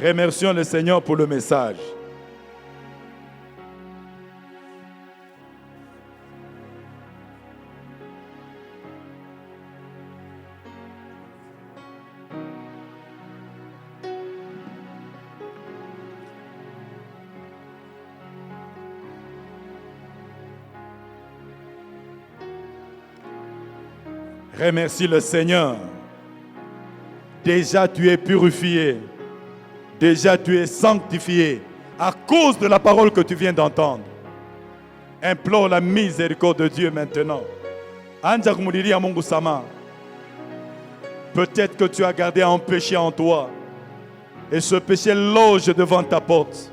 Remercions le Seigneur pour le message. Remercie le Seigneur. Déjà tu es purifié. Déjà tu es sanctifié à cause de la parole que tu viens d'entendre. Implore la miséricorde de Dieu maintenant. Peut-être que tu as gardé un péché en toi. Et ce péché loge devant ta porte.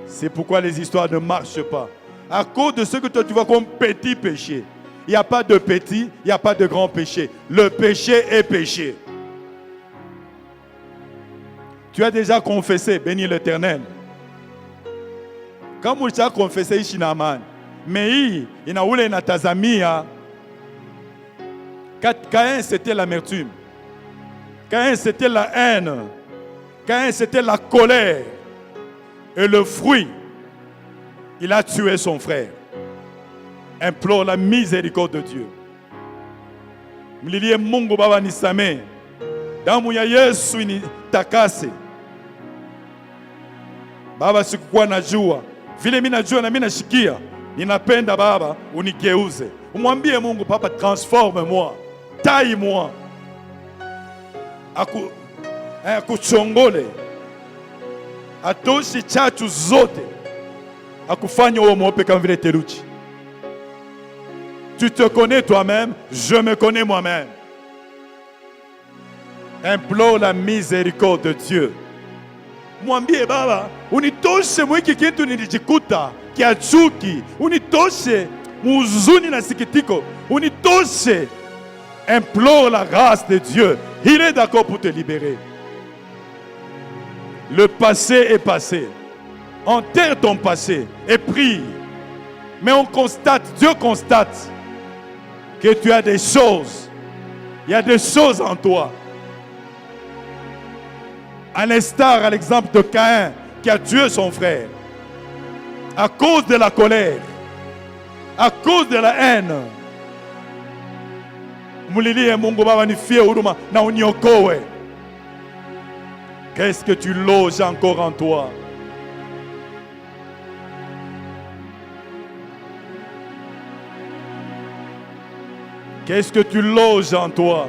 C'est pourquoi les histoires ne marchent pas. À cause de ce que toi tu vois comme petit péché. Il n'y a pas de petit, il n'y a pas de grand péché. Le péché est péché. Tu as déjà confessé, béni l'Éternel. Quand tu as confessé, Ishinaman, mais il a oulé na tazamia. Caïn, c'était l'amertume. Caïn, c'était la haine. Caïn, c'était la colère. Et le fruit, il a tué son frère. Implore la miséricorde de Dieu. Mlilie Mungu baba nisame. Damu ya Yesu ni takase. Baba sikukuwa najua. Vile mimi najua na mimi nashikia. Ninapenda baba unigeuze. Umwambie Mungu, papa, transforme-moi. Taille-moi. Akuchongole. Atoshi chachu zote. Akufanye uwe mweupe kama vile theluji. Tu te connais toi-même, je me connais moi-même. Implore la miséricorde de Dieu. Mwambie baba, unitoshe mwiki kitu nilijikuta kia chuki, unitoshe muzuni na sikitiko, unitoshe. Implore la grâce de Dieu. Il est d'accord pour te libérer. Le passé est passé. Enterre ton passé et prie. Mais on constate, Dieu constate que tu as des choses. Il y a des choses en toi. À l'instar, à l'exemple de Caïn qui a tué son frère. À cause de la colère. À cause de la haine. Qu'est-ce que tu loges encore en toi? Qu'est-ce que tu loges en toi?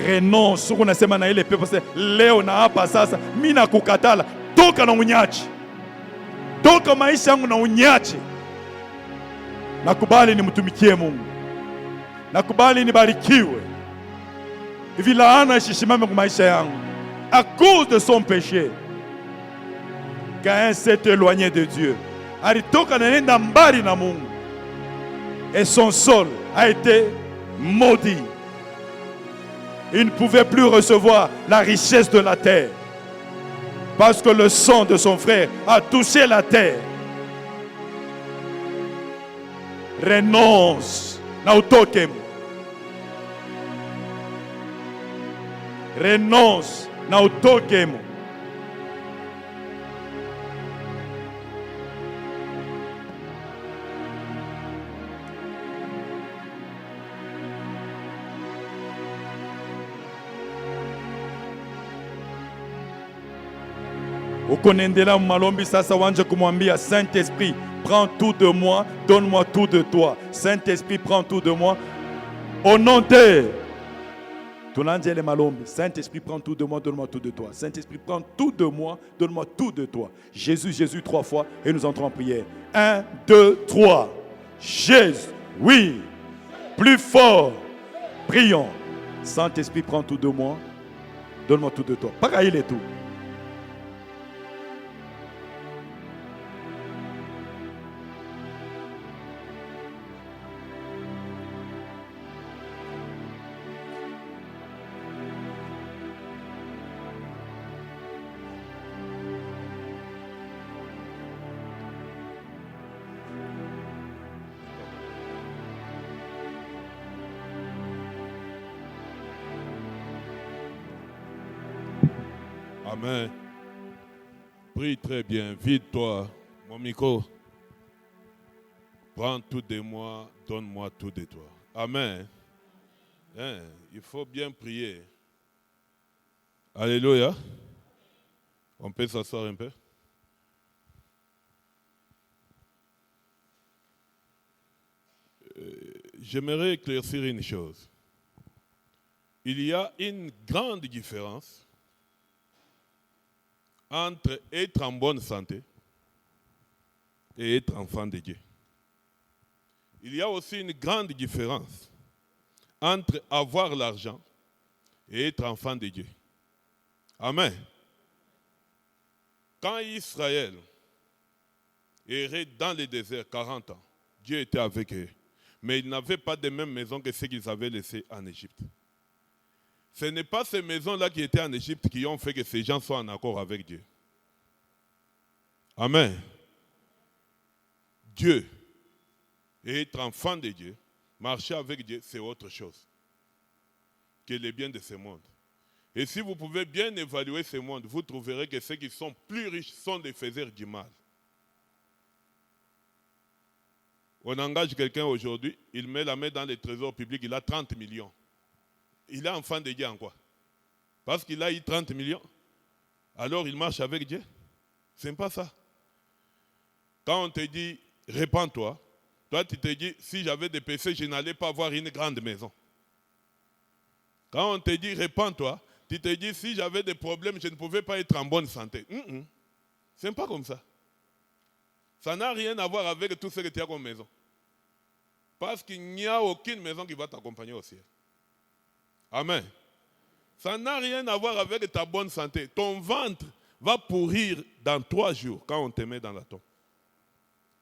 Renonce. Unasema na ile pepo sasa, leo na hapa sasa mimi nakukatala, toka na unyache. Toka maisha yangu na unyache. Nakubali nimtumikie Mungu. Nakubali nibarikiwe. Hivi laana ishishimame kwa maisha yangu. À cause de son péché. Caïn s'est éloigné de Dieu. Alitoka na nenda mbali na Mungu. Et son sol a été maudit. Il ne pouvait plus recevoir la richesse de la terre. Parce que le sang de son frère a touché la terre. Renonce. Na utokemu. Renonce. Na utokemu. Ukonendela malombi sasa wanje kumwambia Saint-Esprit, prends tout de moi, donne-moi tout de toi. Saint-Esprit, prends tout de moi. Au nom de Tunanjele malombi. Saint-Esprit, prends tout de moi, donne-moi tout de toi. Saint-Esprit, prends tout de moi, donne-moi tout de toi. Jésus, Jésus, 3 fois et nous entrons en prière. 1, 2, 3. Jésus, oui. Plus fort. Prions. Saint-Esprit, prends tout de moi, donne-moi tout de toi. Pareil les tout. Amen. Prie très bien. Vide-toi. Mon micro. Prends tout de moi, donne-moi tout de toi. Amen. Hein, il faut bien prier. Alléluia. On peut s'asseoir un peu. J'aimerais éclaircir une chose. Il y a une grande différence entre être en bonne santé et être enfant de Dieu. Il y a aussi une grande différence entre avoir l'argent et être enfant de Dieu. Amen. Quand Israël errait dans le désert 40 ans, Dieu était avec eux. Mais ils n'avaient pas de même maison que ceux qu'ils avaient laissés en Égypte. Ce n'est pas ces maisons-là qui étaient en Égypte qui ont fait que ces gens soient en accord avec Dieu. Amen. Dieu, et être enfant de Dieu, marcher avec Dieu, c'est autre chose que les biens de ce monde. Et si vous pouvez bien évaluer ce monde, vous trouverez que ceux qui sont plus riches sont des faiseurs du mal. On engage quelqu'un aujourd'hui, il met la main dans les trésors publics, il a 30 millions. Il est enfant de Dieu en quoi? Parce qu'il a eu 30 millions, alors il marche avec Dieu? Ce n'est pas ça. Quand on te dit, répands-toi, toi tu te dis, si j'avais des péchés, je n'allais pas avoir une grande maison. Quand on te dit, répands-toi, tu te dis, si j'avais des problèmes, je ne pouvais pas être en bonne santé. Ce n'est pas comme ça. Ça n'a rien à voir avec tout ce que tu as comme maison. Parce qu'il n'y a aucune maison qui va t'accompagner au ciel. Amen. Ça n'a rien à voir avec ta bonne santé. Ton ventre va pourrir dans 3 jours quand on te met dans la tombe.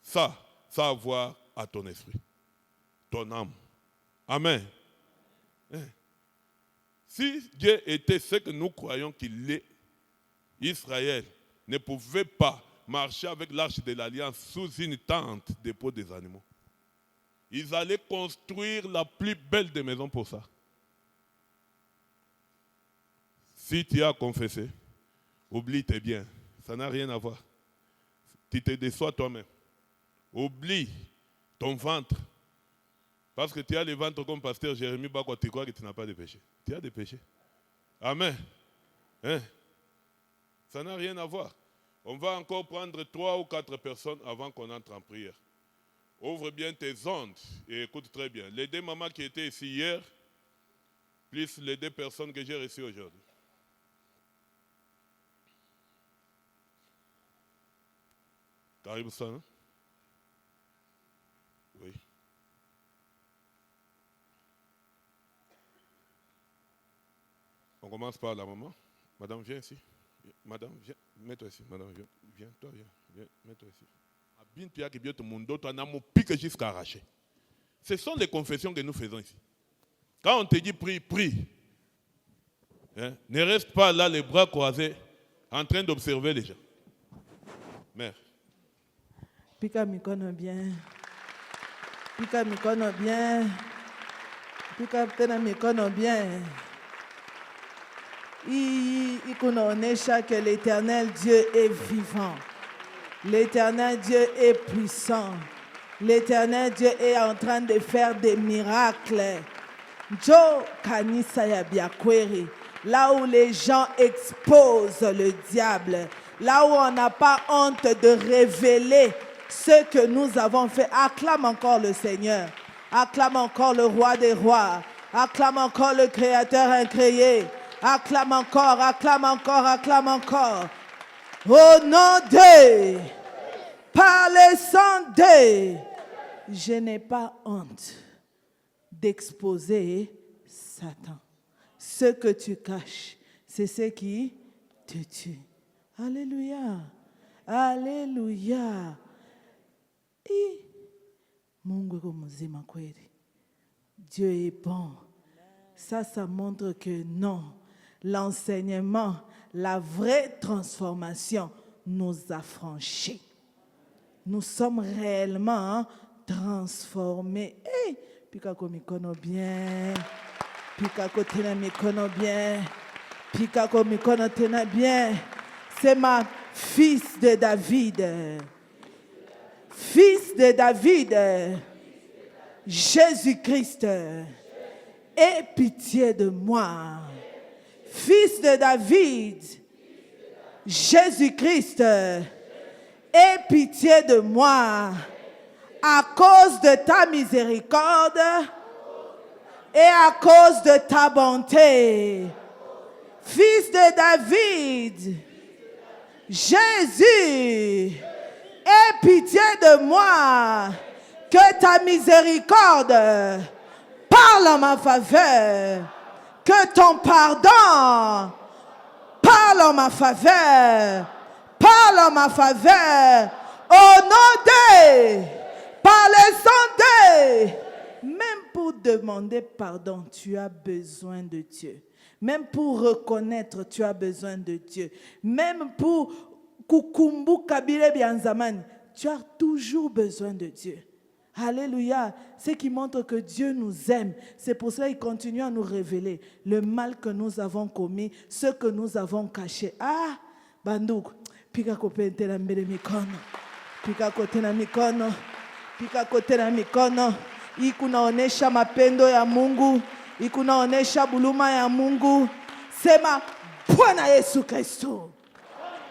Ça a à voir à ton esprit, ton âme. Amen. Si Dieu était ce que nous croyons qu'il est, Israël ne pouvait pas marcher avec l'arche de l'alliance sous une tente dépôt des animaux. Ils allaient construire la plus belle des maisons pour ça. Si tu as confessé, oublie tes biens. Ça n'a rien à voir. Tu te déçois toi-même. Oublie ton ventre. Parce que tu as le ventre comme pasteur Jérémie Bakwa, tu crois que tu n'as pas de péché. Tu as des péchés. Amen. Ça n'a rien à voir. On va encore prendre 3 ou 4 personnes avant qu'on entre en prière. Ouvre bien tes ondes et écoute très bien. Les 2 mamans qui étaient ici hier, plus les 2 personnes que j'ai reçues aujourd'hui. Karibu sana. Oui. On commence par la maman. Madame, viens ici. Madame, viens. Mets-toi ici. Madame, viens. Viens, toi, viens. Mets-toi ici. Jusqu'à arracher. Ce sont les confessions que nous faisons ici. Quand on te dit prie, prie. Ne reste pas là les bras croisés en train d'observer les gens. Mère. Pika mikono bien. Pika mikono bien. Pika tena mikono bien. Il kunaonesha que l'Éternel Dieu est vivant. L'Éternel Dieu est puissant. L'Éternel Dieu est en train de faire des miracles. Jo kanisa ya biakweri. Là où les gens exposent le diable. Là où on n'a pas honte de révéler ce que nous avons fait. Acclame encore le Seigneur. Acclame encore le roi des rois. Acclame encore le créateur incréé. Acclame encore, acclame encore, acclame encore. Au nom de, par le sang de, je n'ai pas honte d'exposer Satan. Ce que tu caches, c'est ce qui te tue. Alléluia. Alléluia. Dieu est bon. Ça montre que non. L'enseignement, la vraie transformation nous a franchis. Nous sommes réellement transformés. Pika ko mikono bien. Pika ko tena mikono bien. Pikako mikono tena bien. C'est ma fils de David. Fils de David. Jésus-Christ. Aie pitié de moi. Fils de David. Jésus-Christ. Aie pitié de moi. À cause de ta miséricorde et à cause de ta bonté. Fils de David, Jésus, aie pitié de moi, que ta miséricorde parle en ma faveur, que ton pardon parle en ma faveur, parle en ma faveur, au nom de, par le sang de. Même pour demander pardon, tu as besoin de Dieu. Même pour reconnaître, tu as besoin de Dieu. Même pour kukumbu kabile bianzaman, tu as toujours besoin de Dieu. Alléluia. Ce qui montre que Dieu nous aime. C'est pour cela qu'il continue à nous révéler le mal que nous avons commis, ce que nous avons caché. Ah, bandouk, pika kopente na mbele mikono. Pika kote na mikono. Pika kote na mikono. Ikunaonesha mapendo ya Mungu. Ikunaonesha buluma ya Mungu. Sema Bwana Yesu Kristo.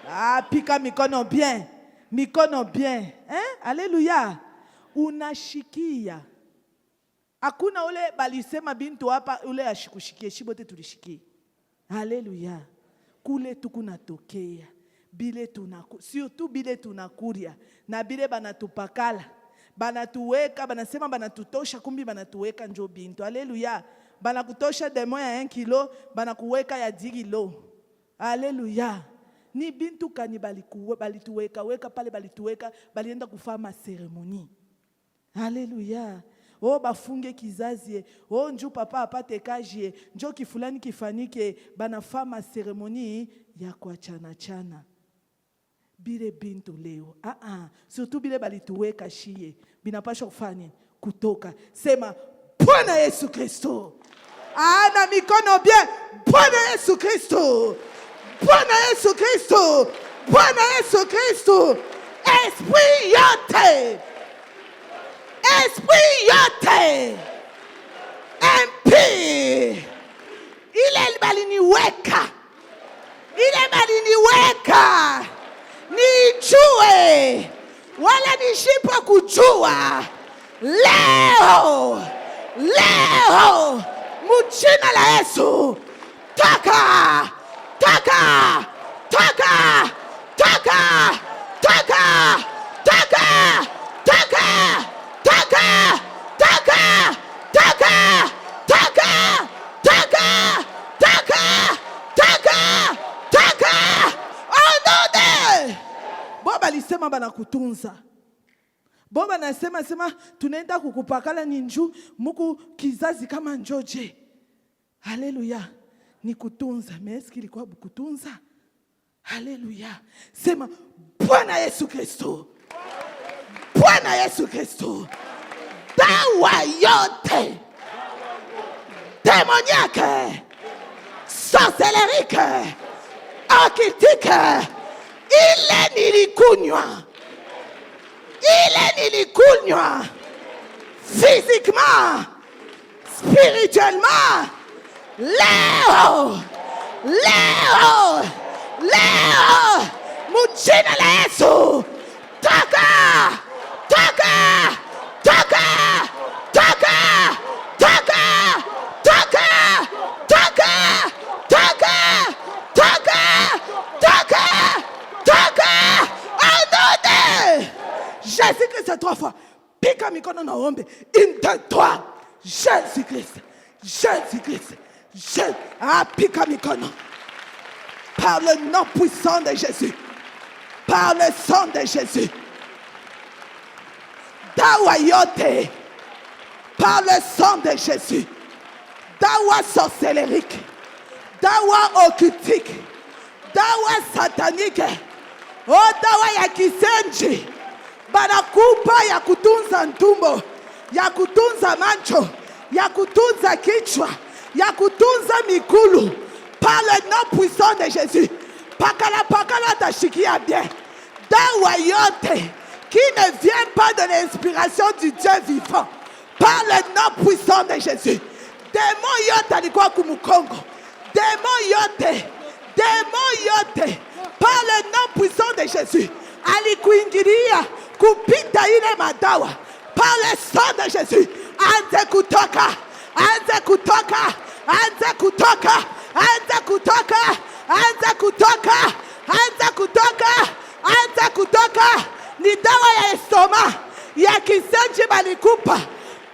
Ah, pika mikono bien. Mikono bien. Hein? Alléluia. Unashikia. Hakuna ule balisema bintu hapa ule ashikushikie. Shibote tulishikie. Alléluia. Kule tukunatokea. Bile tunaku. Surtout bile tunakuria. Na bile banatupakala. Banatuweka, banasema banatutosha kumbi banatuweka njo bintu. Alléluia. Banakutosha demo ya 1 kilo, banakuweka ya 10 kilo. Alléluia. Ni bintu kani balituweka, weka pale balituweka, balienda kufama seremoni. Alléluia. Oh bafunge kizazi, oh nju papa apate kaji, njo kifulani kifanike, banafama seremoni ya kuachana chana. Bile bintu leo. Surtout bile balituweka shie. Binapasha kufanya kutoka. Sema Bwana Yesu Kristo. Na mikono bien. Bwana Yesu Kristo. Bwana Yesu Kristo. Bwana Yesu Kristo. Esprit yote. Esprit yote. MP. Ile baliniweka. Ile baliniweka. Nijue wala nishipa kujua leo mjina la Yesu taka Boba lisema bana kutunza. Boba nasema tunaenda kukupakala ninju muku kizazi kama njoje. Haleluya. Ni kutunza. Meski ilikuwa kutunza. Haleluya. Sema Bwana Yesu Kristo. Bwana Yesu Kristo. Dawa yote. Démoniaque. Sorcelerique. Occultique. Ile nilikunywa physiquement, spirituellement. Leo mjina la Yesu taka Jésus-Christ 3 fois. Pika mikono na ombe. Into-toi. Jésus-Christ. Pika mikono. Par le nom puissant de Jésus. Par le sang de Jésus. Dawa yote. Par le sang de Jésus. Dawa sorcellerique. Dawa occultique. Dawa satanique. Oh, dawa ya kisenji. Banakupa ya kutunza ntumbo, ya kutunza macho, ya kutunza kichwa, ya kutunza mikulu. par le nom puissant de Jésus. Pakala pakala tashikia bien. D'un royaume qui ne vient pas de l'inspiration du Dieu vivant. Par le nom puissant de Jésus. Démon yote alikuwa kumukongo. Démon yote. Par le nom puissant de Jésus. Alikuingilia kupita ile madawa. Par le sang de Jésus. Anze kutoka. Anze kutoka. Anza kutoka, anza kutoka, anza kutoka, anza kutoka, anza kutoka. Ni dawa ya estoma ya kisenji balikupa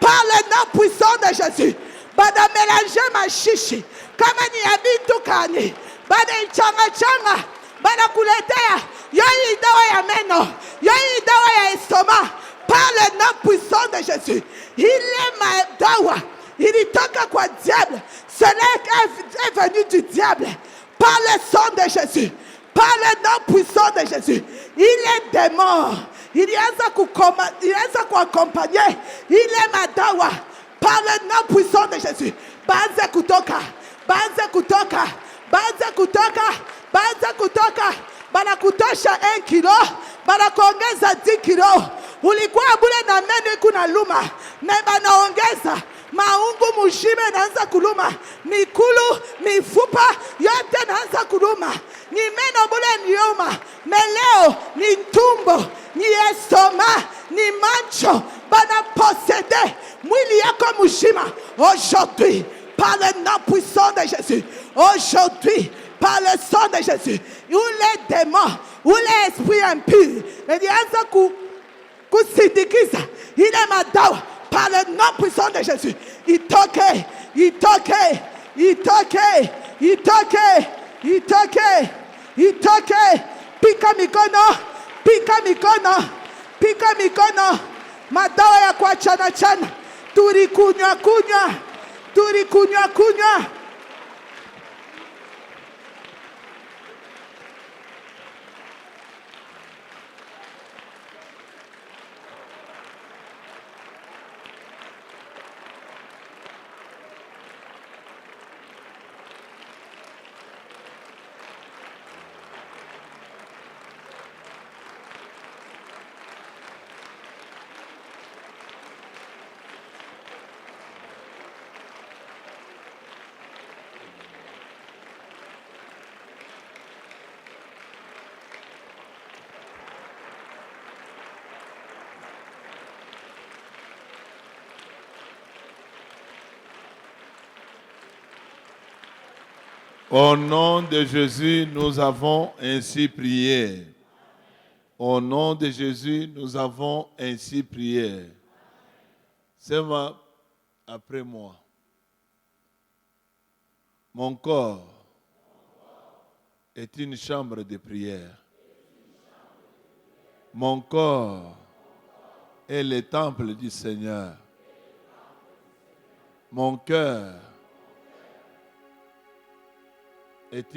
par le nom puissant de Jésus. Bada mélanger mashishi kama ni ya vitu kani, bada changa bada kuletea yoi dawa ya meno, yoi dawa ya estoma par le nom puissant de Jésus. Ile madawa ilitoka kwa diable. Cela est venu du diable par le sang de Jésus, par le nom puissant de Jésus. Il est démon. Il y a ça accompagner. Il est madawa par le nom puissant de Jésus. Banza kutoka, banza kutoka, banza kutoka, banza kutoka. Bana kutosha 1 kilo, bana kuongeza 10 kilo. Ulikuwa bure na meno kuna luma, na banaongeza maungu mushime naanza kuluma, mikulu, mifupa yote naanza kuluma. Ni meno bure nioma, meleo ni tumbo, ni estoma, ni mancho, bana posséder mwili yako mushima. Aujourd'hui, par le nom puissant de Jésus, aujourd'hui, par le sang de Jésus, où les démons, où les esprits impurs, il y a ça kusindikiza ile madawa par le nom puissant de Jésus. Itoke, itoke, itoke, itoke, itoke, itoke. Pika mikono, pika mikono, pika mikono. Madawa ya kuachana chana. Turikunywa kunywa, turikunywa kunywa. Au nom de Jésus, nous avons ainsi prié. Au nom de Jésus, nous avons ainsi prié. Sema après moi. Mon corps est une chambre de prière. Mon corps est le temple du Seigneur. Mon cœur est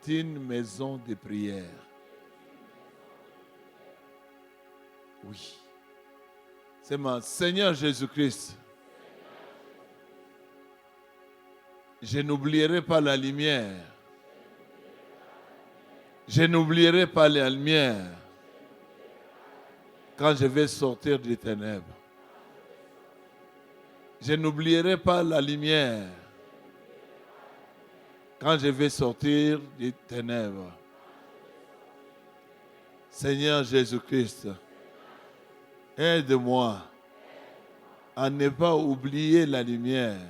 une maison de prière. Oui. C'est mon Seigneur Jésus-Christ. Je n'oublierai pas la lumière. Je n'oublierai pas la lumière quand je vais sortir des ténèbres. Je n'oublierai pas la lumière quand je vais sortir des ténèbres. Seigneur Jésus-Christ, aide-moi à ne pas oublier la lumière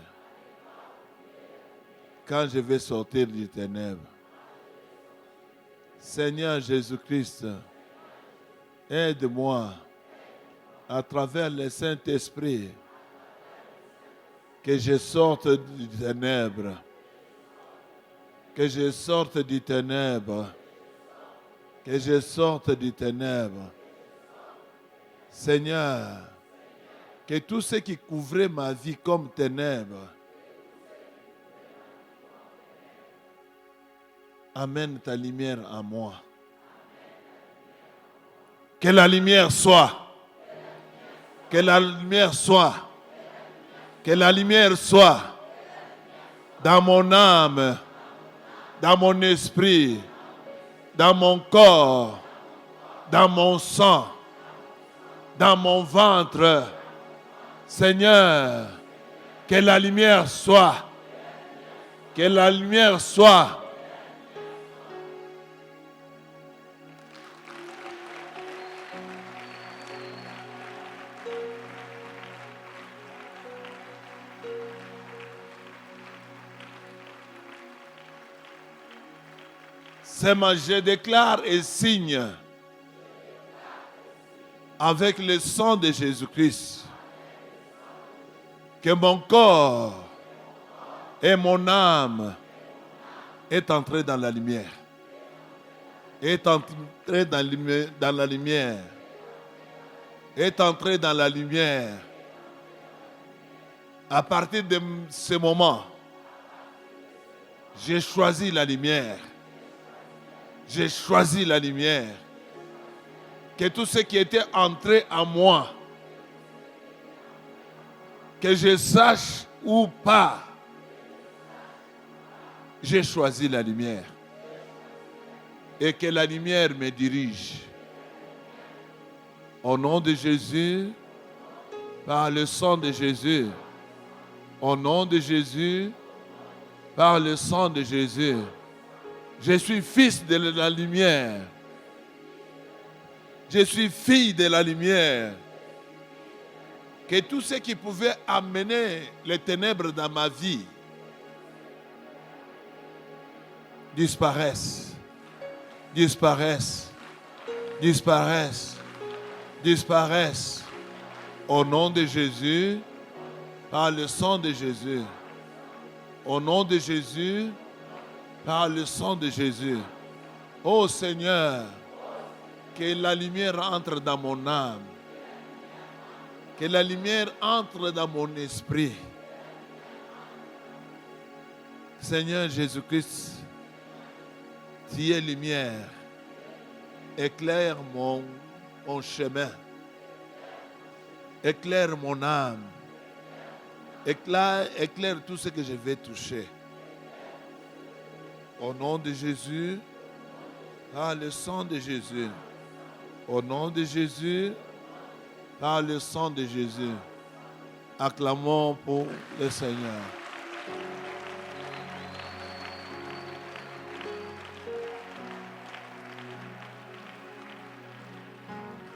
quand je vais sortir des ténèbres. Seigneur Jésus-Christ, aide-moi à travers le Saint-Esprit que je sorte des ténèbres. Que je sorte du ténèbre. Que je sorte du ténèbre. Seigneur, que tout ce qui couvrait ma vie comme ténèbres amène ta lumière à moi. Que la lumière soit. Que la lumière soit. Que la lumière soit dans mon âme, dans mon esprit, dans mon corps, dans mon sang, dans mon ventre. Seigneur, que la lumière soit. Que la lumière soit. Seigneur, je déclare et signe avec le sang de Jésus-Christ que mon corps et mon âme est entré dans la lumière. Est entré dans la lumière. Est entré dans la lumière. À partir de ce moment, j'ai choisi la lumière. J'ai choisi la lumière. Que tout ce qui était entré en moi, que je sache ou pas, j'ai choisi la lumière. Et que la lumière me dirige. Au nom de Jésus, par le sang de Jésus, au nom de Jésus, par le sang de Jésus, je suis fils de la lumière. Je suis fille de la lumière. Que tout ce qui pouvait amener les ténèbres dans ma vie disparaissent. Disparaissent. Disparaissent. Disparaissent. Au nom de Jésus, par le sang de Jésus. Au nom de Jésus, par le sang de Jésus. Ô Seigneur, que la lumière entre dans mon âme. Que la lumière entre dans mon esprit. Seigneur Jésus-Christ, tu es lumière. Éclaire mon chemin. Éclaire mon âme. Éclaire tout ce que je vais toucher. Au nom de Jésus, par le sang de Jésus. Au nom de Jésus, par le sang de Jésus. Acclamons pour le Seigneur.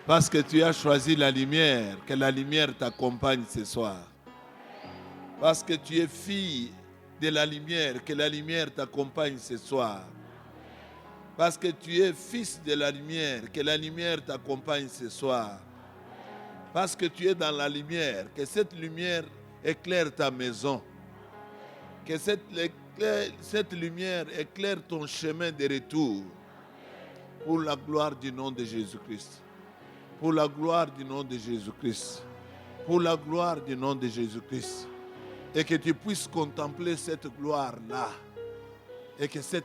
Parce que tu as choisi la lumière, que la lumière t'accompagne ce soir. Parce que tu es fille de la lumière, que la lumière t'accompagne ce soir. Parce que tu es fils de la lumière, que la lumière t'accompagne ce soir. Parce que tu es dans la lumière, que cette lumière éclaire ta maison. Que cette lumière éclaire ton chemin de retour. Pour la gloire du nom de Jésus-Christ. Pour la gloire du nom de Jésus-Christ. Pour la gloire du nom de Jésus-Christ. Et que tu puisses contempler cette gloire-là. Et que cette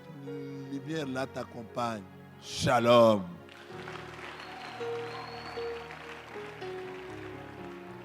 lumière-là t'accompagne. Shalom.